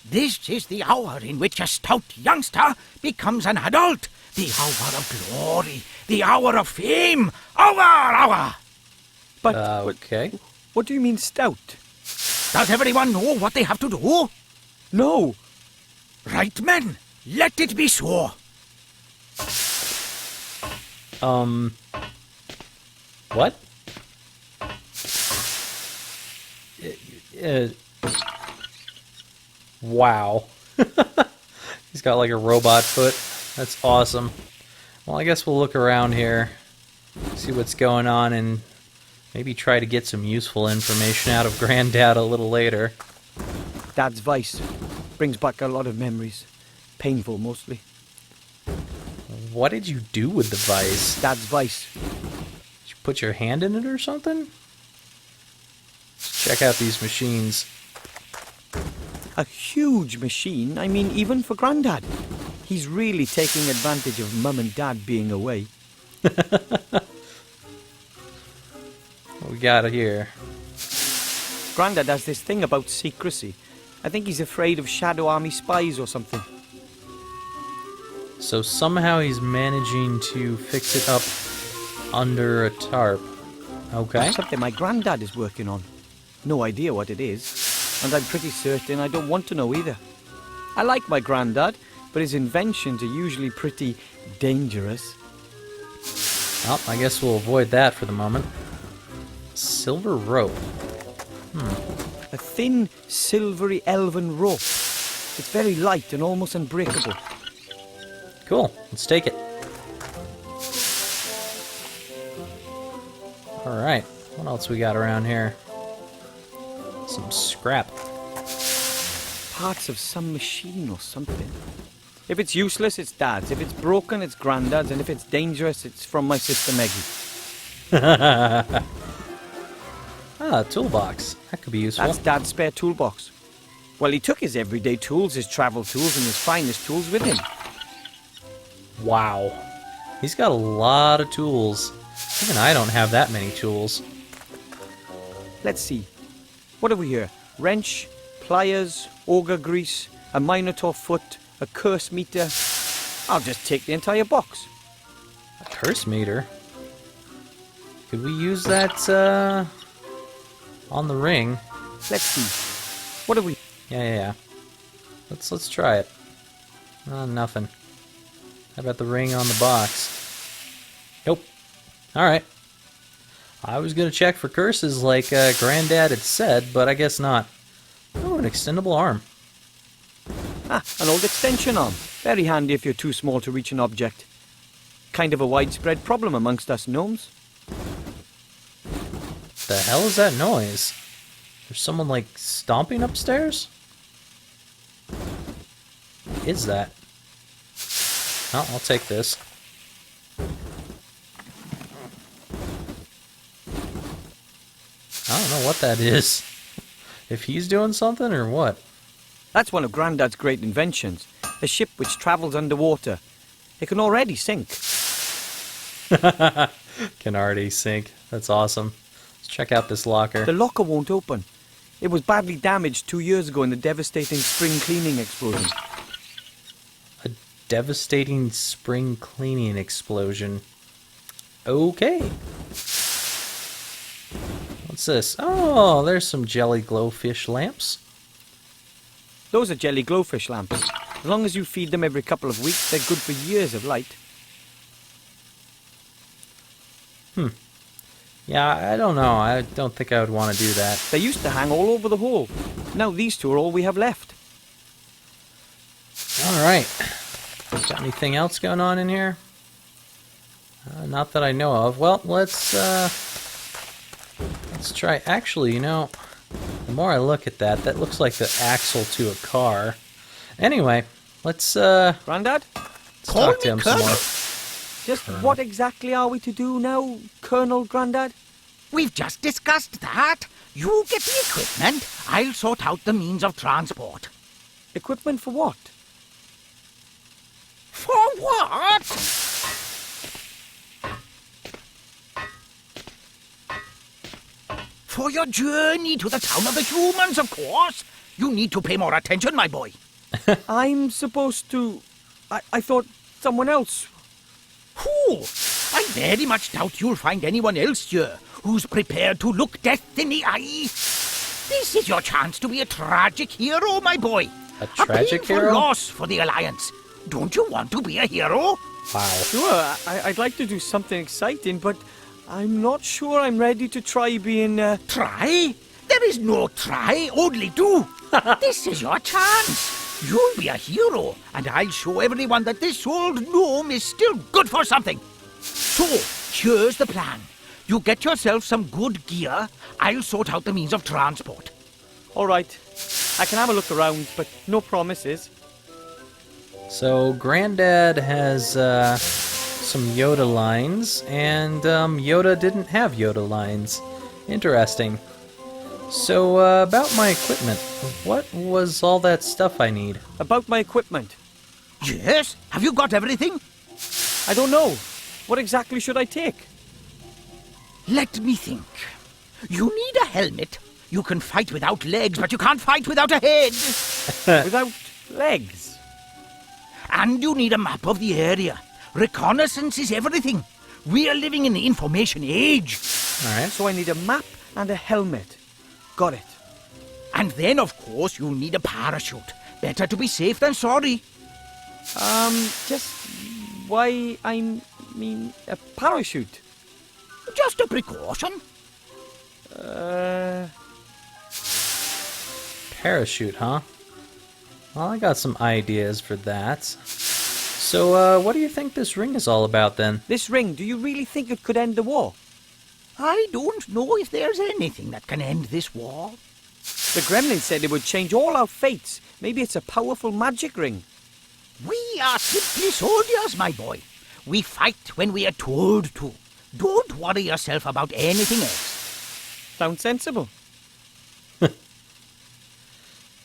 This is the hour in which a stout youngster becomes an adult. The hour of glory. The hour of fame. Hour! But okay. what do you mean stout? Does everyone know what they have to do? No. Right, men. Let it be so. What? Wow. He's got like a robot foot. That's awesome. Well, I guess we'll look around here, see what's going on, and maybe try to get some useful information out of Granddad a little later. Dad's vice brings back a lot of memories. Painful, mostly. What did you do with the vice? Dad's vice. Did you put your hand in it or something? Let's check out these machines. A huge machine, I mean, even for Grandad. He's really taking advantage of Mum and Dad being away. What we got here? Grandad has this thing about secrecy. I think he's afraid of Shadow Army spies or something. So somehow he's managing to fix it up under a tarp. Okay. Something my Grandad is working on. No idea what it is, and I'm pretty certain I don't want to know either. I like my Grandad, but his inventions are usually pretty dangerous. Well, I guess we'll avoid that for the moment. Silver rope. A thin, silvery elven rope. It's very light and almost unbreakable. Cool. Let's take it. Alright. What else we got around here? Some scrap. Parts of some machine or something. If it's useless, it's Dad's. If it's broken, it's Grandad's. And if it's dangerous, it's from my sister Meggie. Ah, a toolbox. That could be useful. That's Dad's spare toolbox. Well, he took his everyday tools, his travel tools, and his finest tools with him. Wow. He's got a lot of tools. Even I don't have that many tools. Let's see. What have we here? Wrench, pliers, auger grease, a minotaur foot, a curse meter. I'll just take the entire box. A curse meter? Could we use that, on the ring? Let's see. What have we... Yeah. Let's try it. Nothing. How about the ring on the box? Nope. Alright. I was gonna check for curses like Granddad had said, but I guess not. Oh, an extendable arm. Ah, an old extension arm. Very handy if you're too small to reach an object. Kind of a widespread problem amongst us gnomes. The hell is that noise? There's someone like stomping upstairs? What is that? Oh, I'll take this. I don't know what that is. If he's doing something or what. That's one of Grandad's great inventions. A ship which travels underwater. It can already sink. Can already sink. That's awesome. Let's check out this locker. The locker won't open. It was badly damaged 2 years ago in the devastating spring cleaning explosion. A devastating spring cleaning explosion. Okay. What's this? Oh, there's some jelly glowfish lamps. Those are jelly glowfish lamps. As long as you feed them every couple of weeks, they're good for years of light. Yeah, I don't know. I don't think I would want to do that. They used to hang all over the hall. Now these two are all we have left. Alright. Got anything else going on in here? Not that I know of. Well, let's try. Actually, you know, the more I look at that, that looks like the axle to a car. Anyway, let's Grandad? talk to him some more. Just what exactly are we to do now, Colonel Grandad? We've just discussed that. You get the equipment. I'll sort out the means of transport. Equipment for what? For what? For your journey to the town of the humans, of course. You need to pay more attention, my boy. I'm supposed to... I thought someone else... Whew! I very much doubt you'll find anyone else here who's prepared to look death in the eye. This is your chance to be a tragic hero, my boy. A tragic painful hero? loss for the Alliance. Don't you want to be a hero? Wow. Sure, I'd like to do something exciting, but I'm not sure I'm ready to try being... Try? There is no try, only do. This is your chance. You'll be a hero, and I'll show everyone that this old gnome is still good for something. So, here's the plan. You get yourself some good gear. I'll sort out the means of transport. All right. I can have a look around, but no promises. So, Granddad has some Yoda lines, and Yoda didn't have Yoda lines. Interesting. So, about my equipment, what was all that stuff I need? About my equipment. Yes? Have you got everything? I don't know. What exactly should I take? Let me think. You need a helmet. You can fight without legs, but you can't fight without a head. Without legs? And you need a map of the area. Reconnaissance is everything. We're living in the information age. Alright. So I need a map and a helmet. Got it. And then, of course, you'll need a parachute. Better to be safe than sorry. Just why I mean a parachute? Just a precaution. Parachute, huh? Well, I got some ideas for that. So, what do you think this ring is all about, then? This ring, do you really think it could end the war? I don't know if there's anything that can end this war. The gremlin said it would change all our fates. Maybe it's a powerful magic ring. We are simply soldiers, my boy. We fight when we are told to. Don't worry yourself about anything else. Sounds sensible.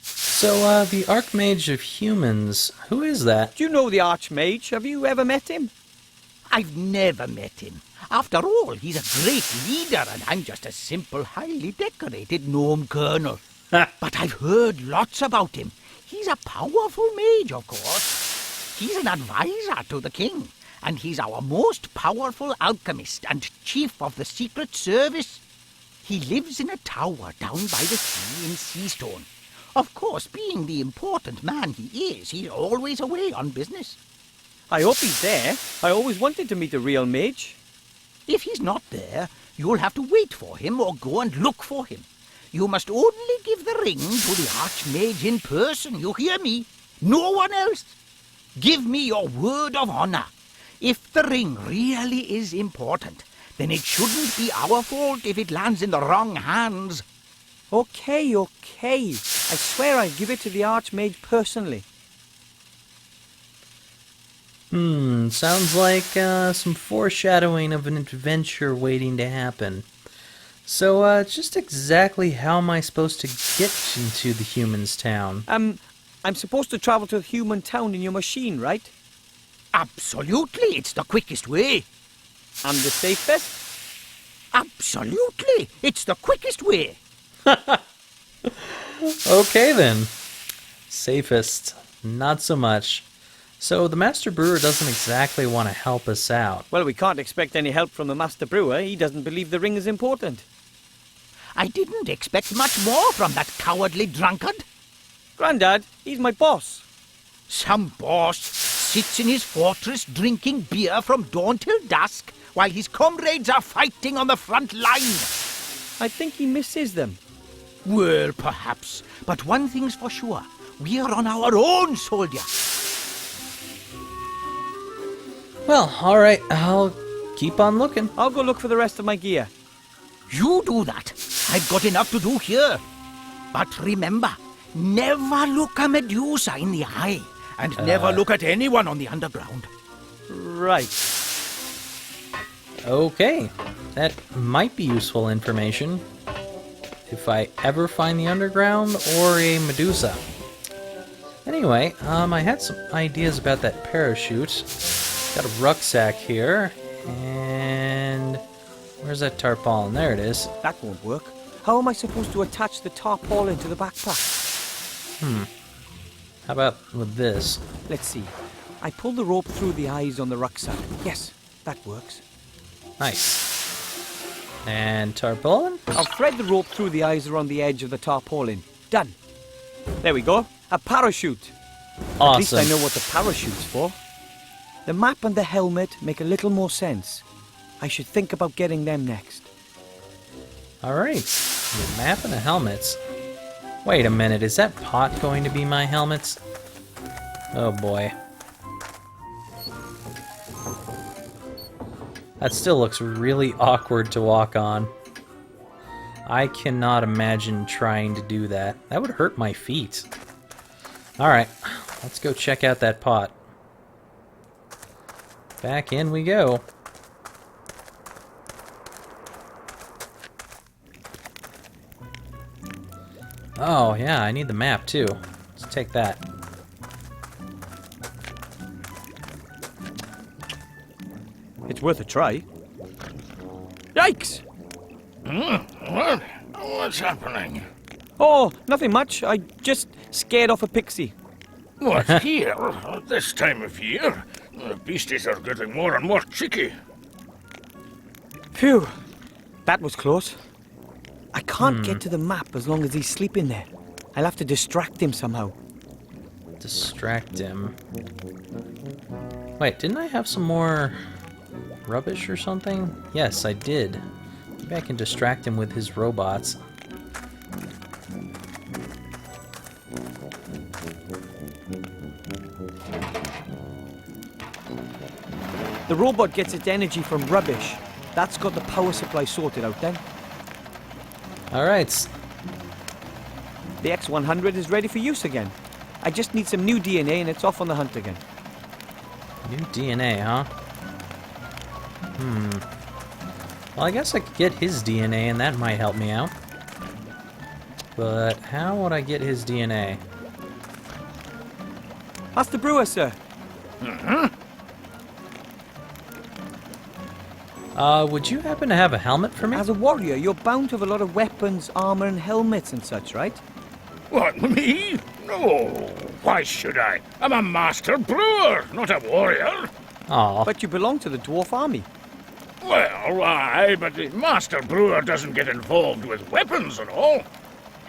So, the Archmage of Humans, who is that? Do you know the Archmage? Have you ever met him? I've never met him. After all, he's a great leader, and I'm just a simple, highly decorated gnome colonel. But I've heard lots about him. He's a powerful mage, of course. He's an advisor to the king, and he's our most powerful alchemist and chief of the Secret Service. He lives in a tower down by the sea in Seastone. Of course, being the important man he is, he's always away on business. I hope he's there. I always wanted to meet a real mage. If he's not there, you'll have to wait for him or go and look for him. You must only give the ring to the Archmage in person, you hear me? No one else. Give me your word of honor. If the ring really is important, then it shouldn't be our fault if it lands in the wrong hands. Okay. I swear I'll give it to the Archmage personally. Sounds like some foreshadowing of an adventure waiting to happen. So, just exactly how am I supposed to get into the humans' town? I'm supposed to travel to the human town in your machine, right? Absolutely, it's the quickest way. And the safest? Absolutely, it's the quickest way. Okay then. Safest. Not so much. So the Master Brewer doesn't exactly want to help us out. Well, we can't expect any help from the Master Brewer. He doesn't believe the ring is important. I didn't expect much more from that cowardly drunkard. Grandad, he's my boss. Some boss sits in his fortress drinking beer from dawn till dusk while his comrades are fighting on the front line. I think he misses them. Well, perhaps. But one thing's for sure. We're on our own, soldier. Well, alright, I'll keep on looking. I'll go look for the rest of my gear. You do that. I've got enough to do here. But remember, never look a Medusa in the eye. And never look at anyone on the underground. Right. Okay, that might be useful information. If I ever find the underground or a Medusa. Anyway, I had some ideas about that parachute. Got a rucksack here, and where's that tarpaulin? There it is. That won't work. How am I supposed to attach the tarpaulin to the backpack? How about with this? Let's see. I pull the rope through the eyes on the rucksack. Yes, that works. Nice. And tarpaulin? I'll thread the rope through the eyes around the edge of the tarpaulin. Done. There we go. A parachute. Awesome. At least I know what the parachute's for. The map and the helmet make a little more sense. I should think about getting them next. Alright. The map and the helmets. Wait a minute, is that pot going to be my helmets? Oh boy. That still looks really awkward to walk on. I cannot imagine trying to do that. That would hurt my feet. Alright, let's go check out that pot. Back in we go. Oh, yeah, I need the map too. Let's take that. It's worth a try. Yikes! What's happening? Oh, nothing much. I just scared off a pixie. What, here? At this time of year? The beasties are getting more and more cheeky. Phew. That was close. I can't get to the map as long as he's sleeping there. I'll have to distract him somehow. Distract him. Wait, didn't I have some more rubbish or something? Yes, I did. Maybe I can distract him with his robots. The robot gets its energy from rubbish. That's got the power supply sorted out then. Alright. The X100 is ready for use again. I just need some new DNA and it's off on the hunt again. New DNA, huh? Well, I guess I could get his DNA and that might help me out. But how would I get his DNA? That's the brewer, sir. Would you happen to have a helmet for me? As a warrior, you're bound to have a lot of weapons, armor, and helmets and such, right? What, me? No. Why should I? I'm a master brewer, not a warrior. Aw. But you belong to the dwarf army. Well, aye, but the master brewer doesn't get involved with weapons and all.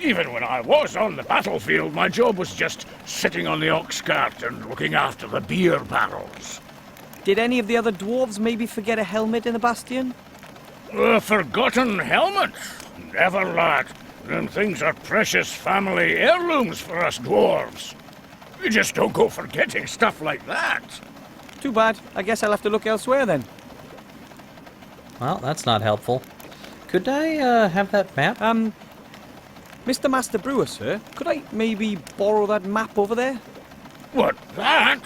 Even when I was on the battlefield, my job was just sitting on the ox cart and looking after the beer barrels. Did any of the other dwarves maybe forget a helmet in the bastion? A forgotten helmet? Never, lad. Them things are precious family heirlooms for us dwarves. You just don't go forgetting stuff like that. Too bad. I guess I'll have to look elsewhere then. Well, that's not helpful. Could I, have that map? Mr. Master Brewer, sir, could I maybe borrow that map over there? What, that?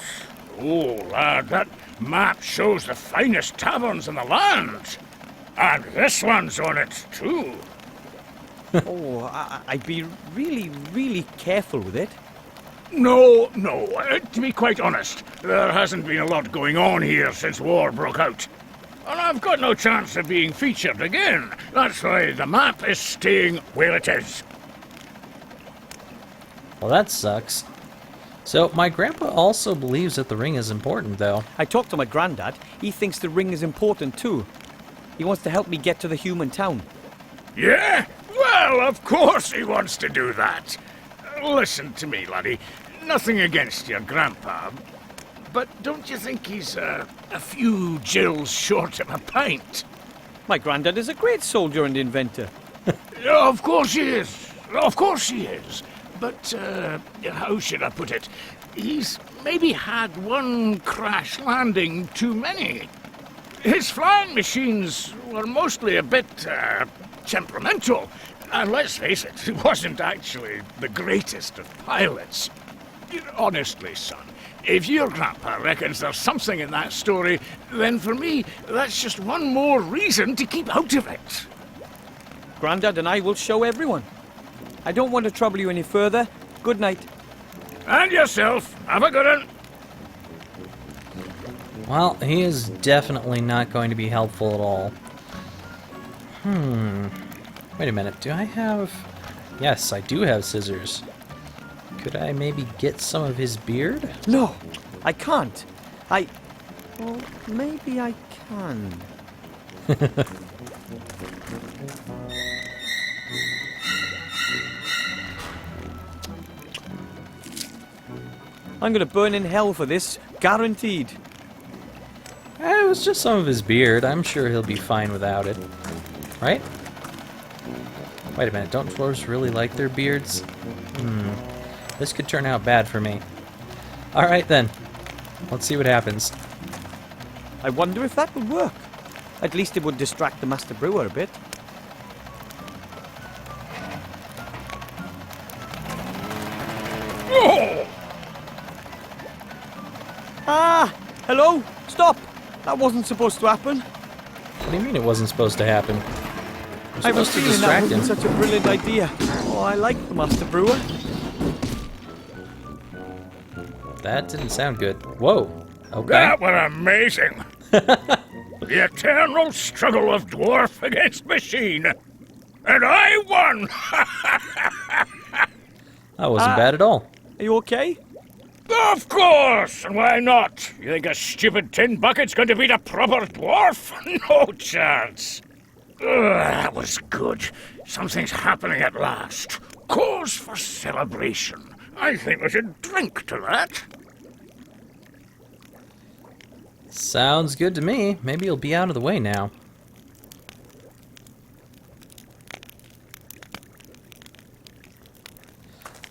Oh, lad, that map shows the finest taverns in the land. And this one's on it, too. Oh, I'd be really careful with it. No, to be quite honest, there hasn't been a lot going on here since war broke out. And I've got no chance of being featured again. That's why the map is staying where it is. Well, that sucks. So, my grandpa also believes that the ring is important, though. I talked to my granddad. He thinks the ring is important too. He wants to help me get to the human town. Yeah? Well, of course he wants to do that. Listen to me, laddie. Nothing against your grandpa. But don't you think he's a few gills short of a pint? My granddad is a great soldier and inventor. Of course he is. Of course he is. But, how should I put it? He's maybe had one crash landing too many. His flying machines were mostly a bit, temperamental. And let's face it, he wasn't actually the greatest of pilots. Honestly, son, if your grandpa reckons there's something in that story, then for me, that's just one more reason to keep out of it. Grandad and I will show everyone. I don't want to trouble you any further. Good night. And yourself. Have a good one. Well, he is definitely not going to be helpful at all. Wait a minute, do I have... Yes, I do have scissors. Could I maybe get some of his beard? No, I can't. Well, maybe I can. I'm gonna burn in hell for this, guaranteed. It was just some of his beard. I'm sure he'll be fine without it. Right? Wait a minute, don't dwarves really like their beards? This could turn out bad for me. Alright then. Let's see what happens. I wonder if that would work. At least it would distract the Master Brewer a bit. Oh! Ah! Hello? Stop! That wasn't supposed to happen. What do you mean it wasn't supposed to happen? We're I was supposed to feeling that distract him. wasn't such a brilliant idea. Oh, I like the Master Brewer. That didn't sound good. Whoa. Okay. That was amazing. The eternal struggle of dwarf against machine. And I won! That wasn't bad at all. Are you okay? Of course! And why not? You think a stupid tin bucket's going to beat a proper dwarf? No chance. That was good. Something's happening at last. Cause for celebration. I think we should drink to that. Sounds good to me. Maybe you'll be out of the way now.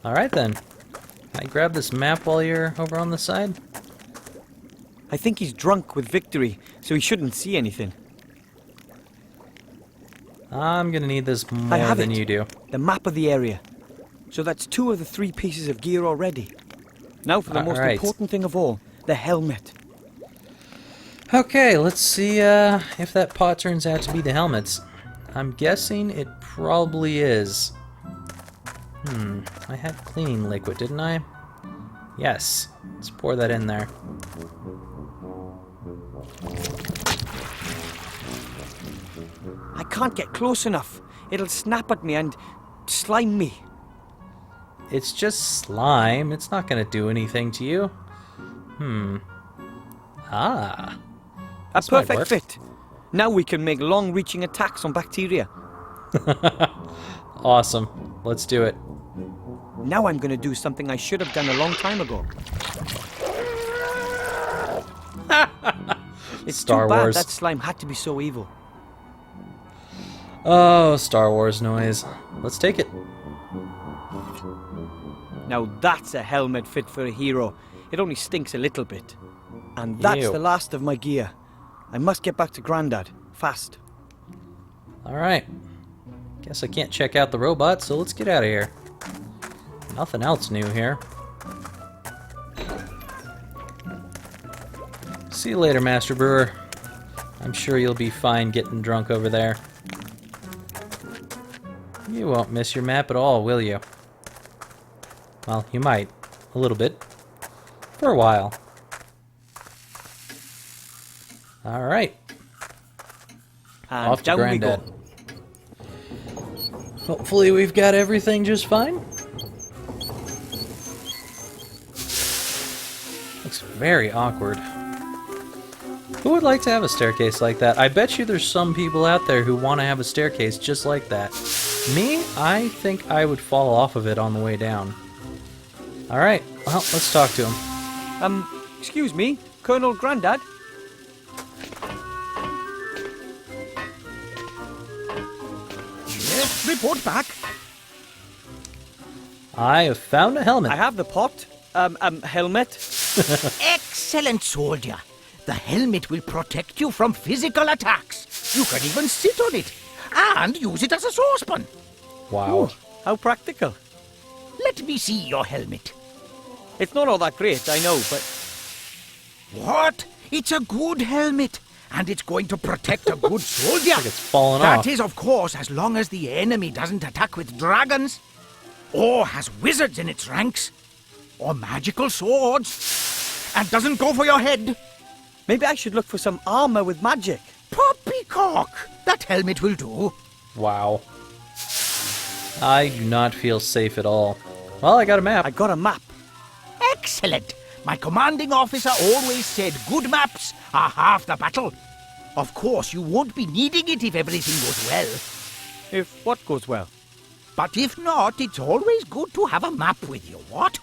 Alright then. Can I grab this map while you're over on the side? I think he's drunk with victory, so he shouldn't see anything. I'm gonna need this I more have than it. you do. The map of the area. So that's 2 of the 3 pieces of gear already. Now for the most Alright. important thing of all, the helmet. Okay, let's see if that pot turns out to be the helmets. I'm guessing it probably is. I had cleaning liquid, didn't I? Yes. Let's pour that in there. I can't get close enough. It'll snap at me and slime me. It's just slime. It's not gonna do anything to you. Ah. A This might perfect work. fit. Now we can make long-reaching attacks on bacteria. Awesome. Let's do it. Now I'm going to do something I should have done a long time ago. It's Star too bad Wars. that slime had to be so evil. Oh, Star Wars noise. Let's take it. Now that's a helmet fit for a hero. It only stinks a little bit. And that's Ew. the last of my gear. I must get back to Grandad. Fast. Alright. Guess I can't check out the robot, so let's get out of here. Nothing else new here. See you later, Master Brewer. I'm sure you'll be fine getting drunk over there. You won't miss your map at all, will you? Well, you might. A little bit. For a while. Alright. And Off to down we Grandad. go. Hopefully we've got everything just fine. Looks very awkward. Who would like to have a staircase like that? I bet you there's some people out there who want to have a staircase just like that. Me, I think I would fall off of it on the way down. Alright, well, let's talk to him. Excuse me, Colonel Grandad? Yes, report back. I have found a helmet. I have the pot. Helmet. Excellent, soldier. The helmet will protect you from physical attacks. You can even sit on it and use it as a saucepan. Wow. How practical. Let me see your helmet. It's not all that great, I know, but What? It's a good helmet, and it's going to protect a good soldier. It's falling That off. is, of course, as long as the enemy doesn't attack with dragons, or has wizards in its ranks, or magical swords, and doesn't go for your head. maybe I should look for some armor with magic. Poppycock! That helmet will do. Wow. I do not feel safe at all. Well, I got a map. I got a map. Excellent. My commanding officer always said good maps are half the battle. Of course, you won't be needing it if everything goes well. If what goes well? But if not, it's always good to have a map with you, what?